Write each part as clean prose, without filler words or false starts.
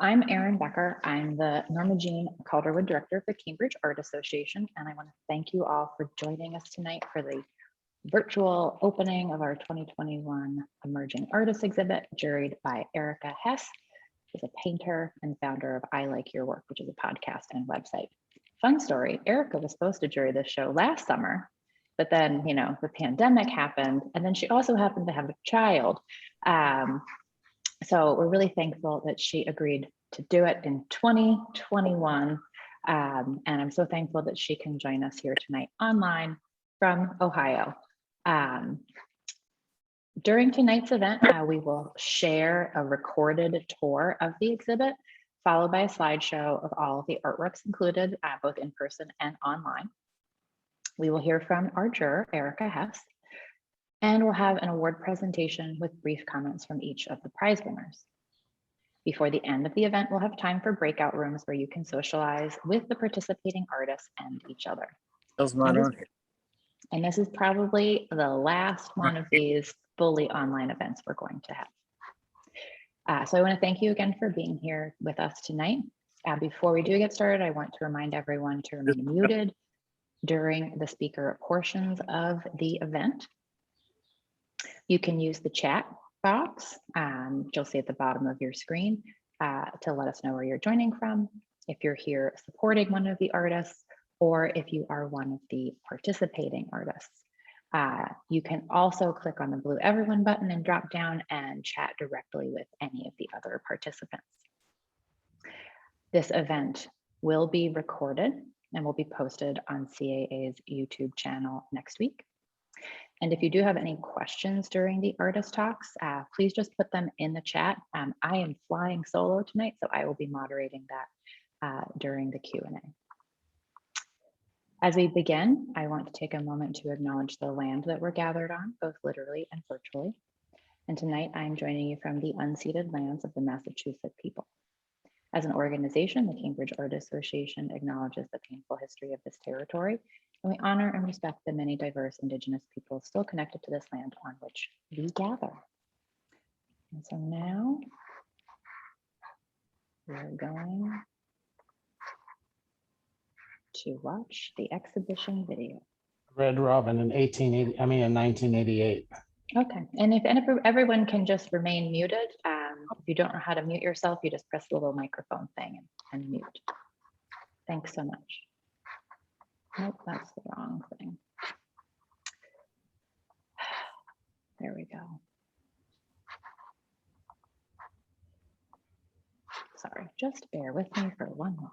I'm Erin Becker. I'm the Norma Jean Calderwood Director of the Cambridge Art Association, and I want to thank you all for joining us tonight for the virtual opening of our 2021 Emerging Artists exhibit, juried by Erica Hess, who's a painter and founder of I Like Your Work, which is a podcast and website. Fun story, Erica was supposed to jury this show last summer, but then, the pandemic happened, and then she also happened to have a child. So we're really thankful that she agreed to do it in 2021. And I'm so thankful that she can join us here tonight online from Ohio. During tonight's event, we will share a recorded tour of the exhibit, followed by a slideshow of all of the artworks included, both in person and online. We will hear from our juror, Erica Hess, and we'll have an award presentation with brief comments from each of the prize winners. Before the end of the event, we'll have time for breakout rooms where you can socialize with the participating artists and each other. And this is probably the last one of these fully online events we're going to have. So I want to thank you again for being here with us tonight. Before we do get started, I want to remind everyone to remain muted during the speaker portions of the event. You can use the chat box, you'll see at the bottom of your screen, to let us know where you're joining from, if you're here supporting one of the artists, or if you are one of the participating artists. You can also click on the blue Everyone button and drop down and chat directly with any of the other participants. This event will be recorded and will be posted on CAA's YouTube channel next week. And if you do have any questions during the artist talks, please just put them in the chat. I am flying solo tonight, so I will be moderating that during the Q&A. As we begin, I want to take a moment to acknowledge the land that we're gathered on, both literally and virtually. And tonight I'm joining you from the unceded lands of the Massachusetts people. As an organization, the Cambridge Art Association acknowledges the painful history of this territory, and we honor and respect the many diverse Indigenous peoples still connected to this land on which we gather. And so now we're going to watch the exhibition video. Red Robin in 1988. Okay, and if everyone can just remain muted, if you don't know how to mute yourself, you just press the little microphone thing and mute. Thanks so much. Nope, that's the wrong thing. There we go. Sorry, just bear with me for one moment.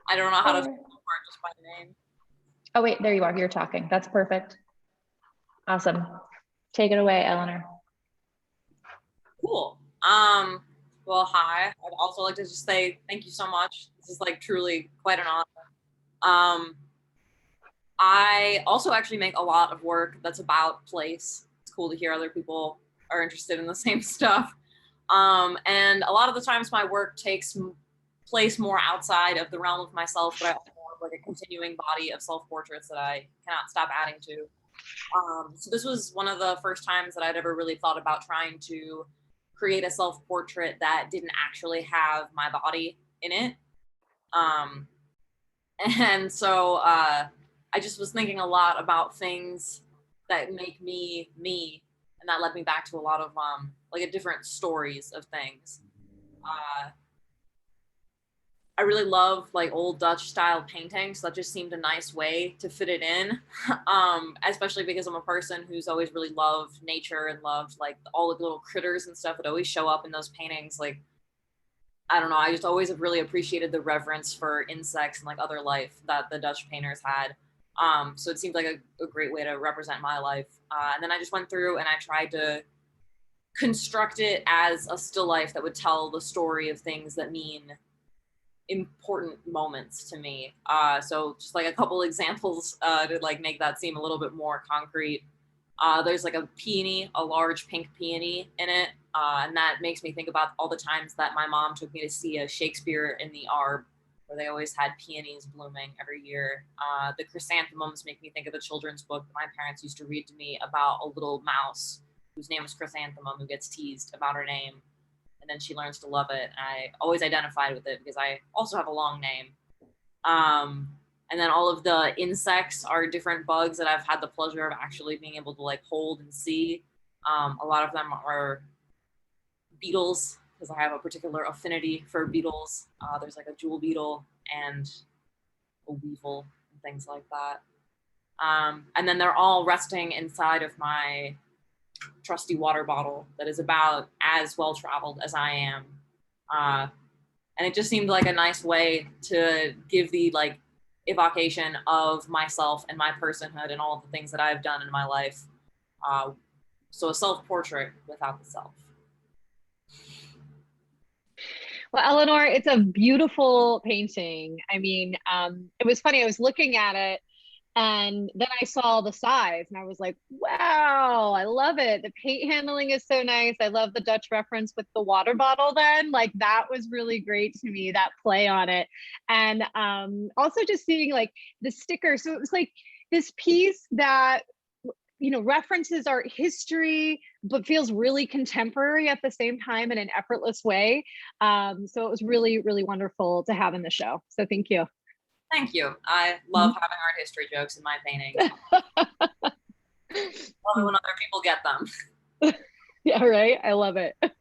I don't know how to Oh. say the part just by name. Oh, wait, there you are. You're talking. That's perfect. Awesome. Take it away, Eleanor. Cool. Well, hi. I'd also like to just say thank you so much. This is like truly quite an honor. I also actually make a lot of work that's about place. It's cool to hear other people are interested in the same stuff. And a lot of the times my work takes place more outside of the realm of myself, but I also have like a continuing body of self-portraits that I cannot stop adding to. So this was one of the first times that I'd ever really thought about trying to create a self-portrait that didn't actually have my body in it. And so I just was thinking a lot about things that make me me, and that led me back to a lot of like different stories of things. I really love like old Dutch style painting, so that just seemed a nice way to fit it in. Especially because I'm a person who's always really loved nature and loved like all the little critters and stuff that always show up in those paintings. Like, I don't know, I just always have really appreciated the reverence for insects and like other life that the Dutch painters had. So it seemed like a great way to represent my life. And then I just went through and I tried to construct it as a still life that would tell the story of things that mean important moments to me. So just like a couple examples to like make that seem a little bit more concrete. There's like a peony, a large pink peony in it. And that makes me think about all the times that my mom took me to see a Shakespeare in the Arb, where they always had peonies blooming every year. The chrysanthemums make me think of a children's book that my parents used to read to me about a little mouse whose name was Chrysanthemum, who gets teased about her name. And then she learns to love it. And I always identified with it because I also have a long name. And then all of the insects are different bugs that I've had the pleasure of actually being able to like hold and see. A lot of them are beetles because I have a particular affinity for beetles. There's like a jewel beetle and a weevil and things like that. And then they're all resting inside of my trusty water bottle that is about as well traveled as I am. And it just seemed like a nice way to give the like evocation of myself and my personhood and all the things that I've done in my life. So a self-portrait without the self. Well, Eleanor, it's a beautiful painting. I mean, it was funny. I was looking at it and then I saw the size and I was like, wow, I love it. The paint handling is so nice. I love the Dutch reference with the water bottle then. Like that was really great to me, that play on it. And also just seeing like the sticker. So it was like this piece that, you know, references art history, but feels really contemporary at the same time in an effortless way. So it was really, really wonderful to have in the show. So thank you. Thank you. I love having art history jokes in my paintings. Love it when other people get them. Yeah, right. I love it. Again.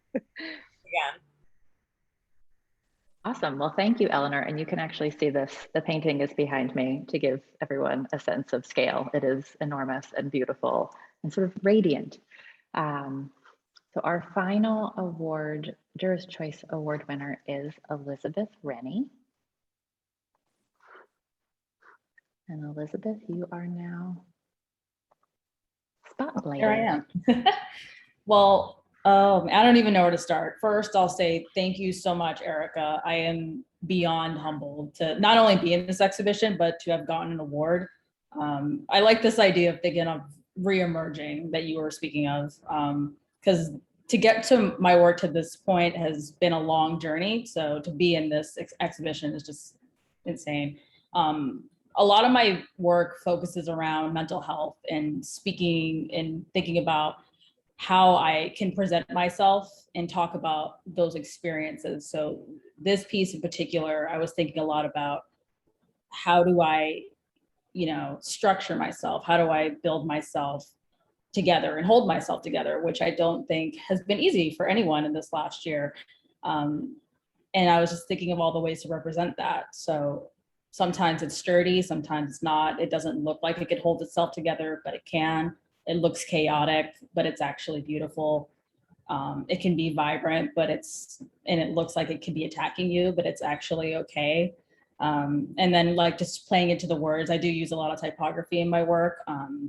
Awesome. Well, thank you, Eleanor. And you can actually see this. The painting is behind me to give everyone a sense of scale. It is enormous and beautiful and sort of radiant. So our final award, Jurors' Choice Award winner is Elizabeth Rennie. And Elizabeth, you are now spotlighted. Here I am. Well, I don't even know where to start. First, I'll say thank you so much, Erica. I am beyond humbled to not only be in this exhibition, but to have gotten an award. I like this idea of thinking of reemerging that you were speaking of, because to get to my work to this point has been a long journey. So to be in this exhibition is just insane. A lot of my work focuses around mental health and speaking and thinking about how I can present myself and talk about those experiences. So this piece in particular, I was thinking a lot about how do I, you know, structure myself? How do I build myself together and hold myself together, which I don't think has been easy for anyone in this last year. And I was just thinking of all the ways to represent that. So sometimes it's sturdy, sometimes it's not. It doesn't look like it could hold itself together, but it can. It looks chaotic, but it's actually beautiful. It can be vibrant, but it looks like it could be attacking you, but it's actually okay. And then like just playing into the words, I do use a lot of typography in my work.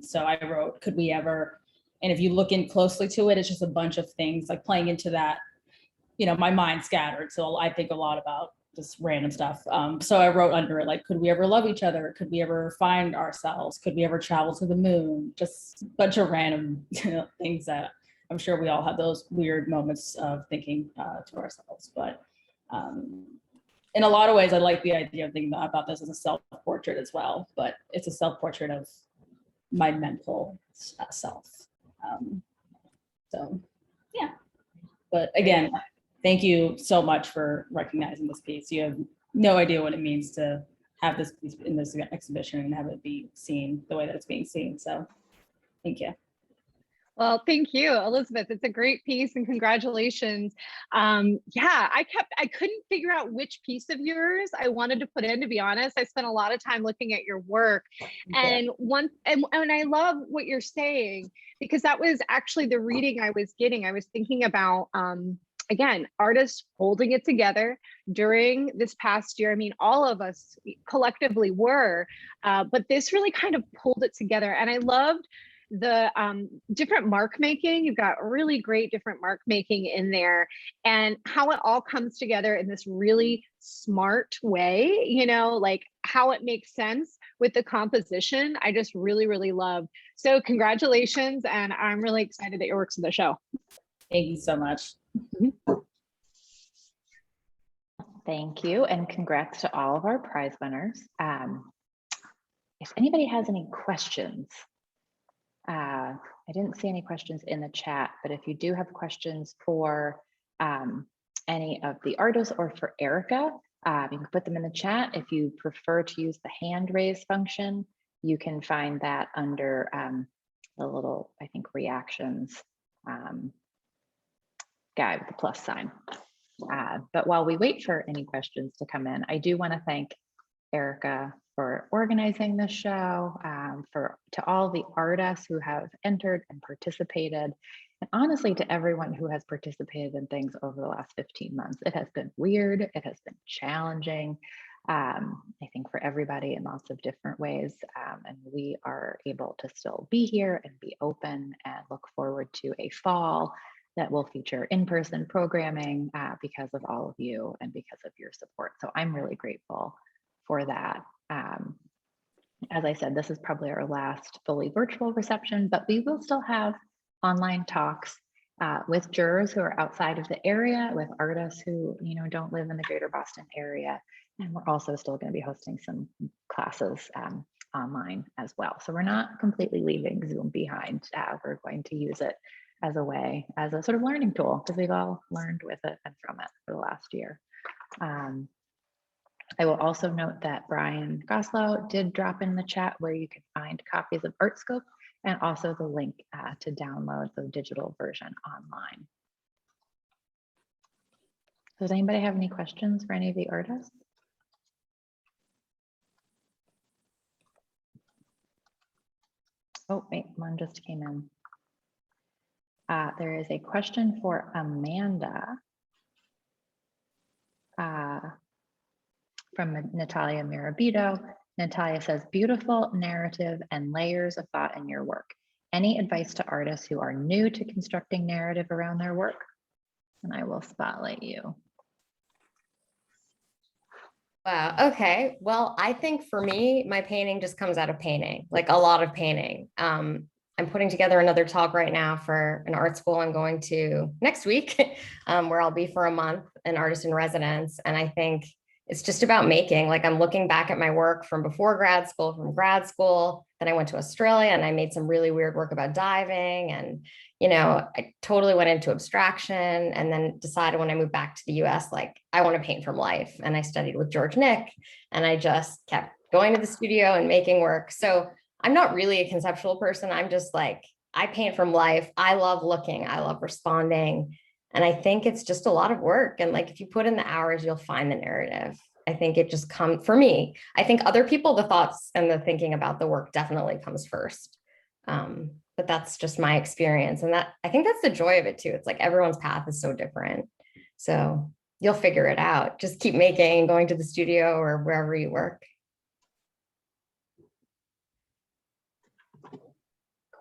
So I wrote, could we ever, and if you look in closely to it, it's just a bunch of things like playing into that, you know, my mind scattered. So I think a lot about just random stuff. So I wrote under it, like, could we ever love each other? Could we ever find ourselves? Could we ever travel to the moon? Just a bunch of random things that I'm sure we all have those weird moments of thinking to ourselves. But in a lot of ways, I like the idea of thinking about this as a self-portrait as well, but it's a self-portrait of my mental self. So yeah, but again, thank you so much for recognizing this piece. You have no idea what it means to have this piece in this exhibition and have it be seen the way that it's being seen. So thank you. Well, thank you, Elizabeth. It's a great piece and congratulations. Yeah, I couldn't figure out which piece of yours I wanted to put in, to be honest. I spent a lot of time looking at your work and I love what you're saying, because that was actually the reading I was getting. I was thinking about, again, artists holding it together during this past year. I mean, all of us collectively were, but this really kind of pulled it together. And I loved the different mark making. You've got really great different mark making in there, and how it all comes together in this really smart way, you know, like how it makes sense with the composition. I just really, really love. So congratulations. And I'm really excited that your work's in the show. Thank you so much. Thank you, and congrats to all of our prize winners. If anybody has any questions, I didn't see any questions in the chat, but if you do have questions for any of the artists or for Erica, you can put them in the chat. If you prefer to use the hand raise function, you can find that under the little, I think, reactions guy with the plus sign. But while we wait for any questions to come in, I do want to thank Erica for organizing this show, to all the artists who have entered and participated, and honestly to everyone who has participated in things over the last 15 months. It has been weird, it has been challenging, I think for everybody in lots of different ways, and we are able to still be here and be open and look forward to a fall that will feature in-person programming because of all of you and because of your support. So I'm really grateful for that. As I said, this is probably our last fully virtual reception, but we will still have online talks with jurors who are outside of the area, with artists who don't live in the greater Boston area. And we're also still going to be hosting some classes online as well. So we're not completely leaving Zoom behind. We're going to use it as a way, as a sort of learning tool, because we've all learned with it and from it for the last year. I will also note that Brian Goslow did drop in the chat where you can find copies of Artscope and also the link to download the digital version online. Does anybody have any questions for any of the artists? Oh, wait, one just came in. There is a question for Amanda from Natalia Mirabito. Natalia says, beautiful narrative and layers of thought in your work. Any advice to artists who are new to constructing narrative around their work? And I will spotlight you. Wow. Okay. Well, I think for me, my painting just comes out of painting, like a lot of painting. I'm putting together another talk right now for an art school I'm going to next week, where I'll be for a month, an artist in residence. And I think it's just about making, like I'm looking back at my work from before grad school, from grad school. Then I went to Australia and I made some really weird work about diving. And, I totally went into abstraction and then decided when I moved back to the US, like I want to paint from life. And I studied with George Nick and I just kept going to the studio and making work. So I'm not really a conceptual person. I'm just like, I paint from life. I love looking. I love responding. And I think it's just a lot of work. And like, if you put in the hours, you'll find the narrative. I think it just comes for me. I think other people, the thoughts and the thinking about the work definitely comes first. But that's just my experience. And I think that's the joy of it too. It's like everyone's path is so different. So you'll figure it out. Just keep making and going to the studio or wherever you work.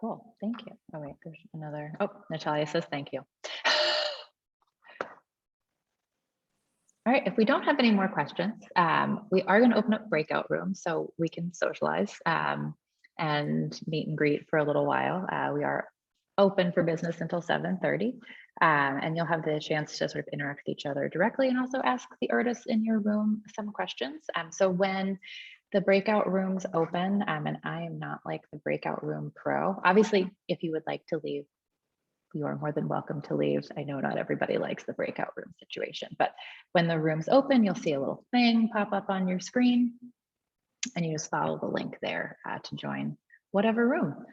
Cool, thank you. Oh wait, there's another, oh, Natalia says thank you. All right, if we don't have any more questions, we are going to open up breakout rooms so we can socialize and meet and greet for a little while. We are open for business until 7:30, and you'll have the chance to sort of interact with each other directly and also ask the artists in your room some questions. So when the breakout rooms open, and I am not like the breakout room pro, obviously, if you would like to leave, you are more than welcome to leave. I know not everybody likes the breakout room situation, but when the rooms open, you'll see a little thing pop up on your screen and you just follow the link there to join whatever room.